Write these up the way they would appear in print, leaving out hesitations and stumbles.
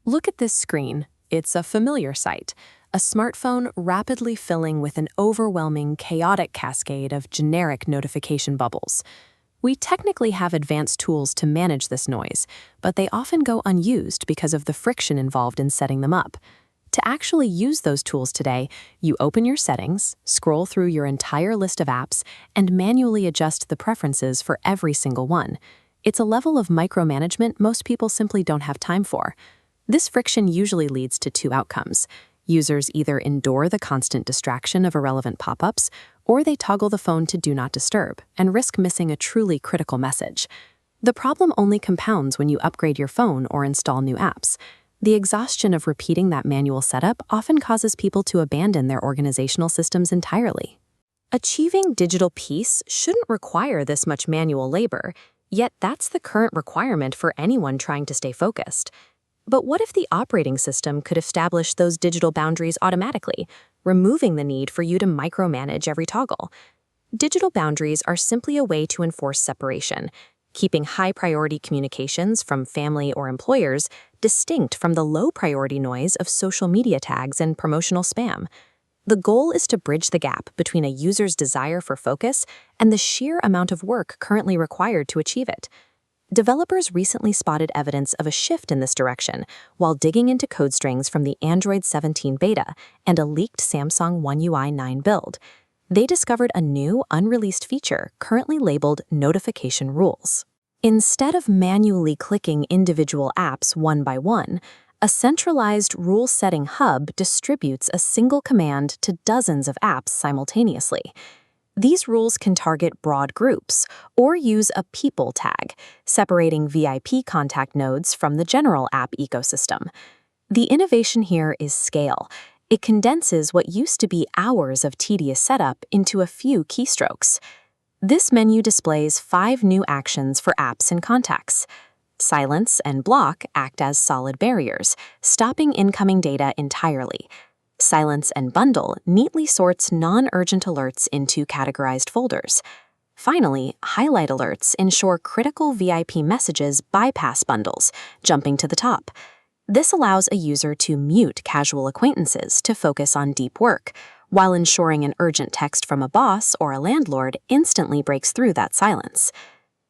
Look at this screen. It's a familiar sight, a smartphone rapidly filling with an overwhelming, chaotic cascade of generic notification bubbles. We technically have advanced tools to manage this noise, but they often go unused because of the friction involved in setting them up. To actually use those tools today, you open your settings, scroll through your entire list of apps, and manually adjust the preferences for every single one. It's a level of micromanagement most people simply don't have time for. This friction usually leads to two outcomes. Users either endure the constant distraction of irrelevant pop-ups, or they toggle the phone to Do Not Disturb and risk missing a truly critical message. The problem only compounds when you upgrade your phone or install new apps. The exhaustion of repeating that manual setup often causes people to abandon their organizational systems entirely. Achieving digital peace shouldn't require this much manual labor, yet that's the current requirement for anyone trying to stay focused. But what if the operating system could establish those digital boundaries automatically, removing the need for you to micromanage every toggle? Digital boundaries are simply a way to enforce separation, keeping high-priority communications from family or employers distinct from the low-priority noise of social media tags and promotional spam. The goal is to bridge the gap between a user's desire for focus and the sheer amount of work currently required to achieve it. Developers recently spotted evidence of a shift in this direction while digging into code strings from the Android 17 beta and a leaked Samsung One UI 9 build. They discovered a new, unreleased feature currently labeled Notification Rules. Instead of manually clicking individual apps one by one, a centralized rule-setting hub distributes a single command to dozens of apps simultaneously. These rules can target broad groups or use a people tag, separating VIP contact nodes from the general app ecosystem. The innovation here is scale. It condenses what used to be hours of tedious setup into a few keystrokes. This menu displays 5 new actions for apps and contacts. Silence and block act as solid barriers, stopping incoming data entirely. Silence and bundle neatly sorts non-urgent alerts into categorized folders. Finally, highlight alerts ensure critical VIP messages bypass bundles, jumping to the top. This allows a user to mute casual acquaintances to focus on deep work, while ensuring an urgent text from a boss or a landlord instantly breaks through that silence.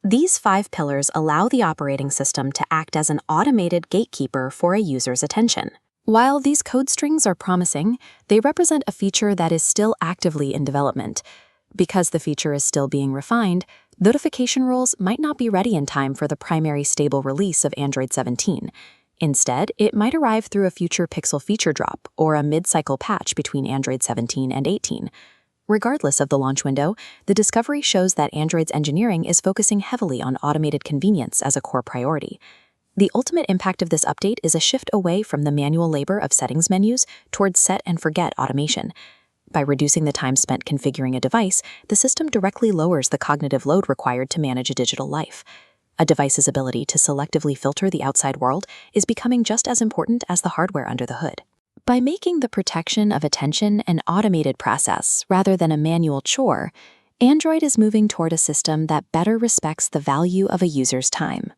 These 5 pillars allow the operating system to act as an automated gatekeeper for a user's attention. While these code strings are promising, they represent a feature that is still actively in development. Because the feature is still being refined, notification rules might not be ready in time for the primary stable release of Android 17. Instead, it might arrive through a future Pixel feature drop or a mid-cycle patch between Android 17 and 18. Regardless of the launch window, the discovery shows that Android's engineering is focusing heavily on automated convenience as a core priority. The ultimate impact of this update is a shift away from the manual labor of settings menus towards set and forget automation. By reducing the time spent configuring a device, the system directly lowers the cognitive load required to manage a digital life. A device's ability to selectively filter the outside world is becoming just as important as the hardware under the hood. By making the protection of attention an automated process rather than a manual chore, Android is moving toward a system that better respects the value of a user's time.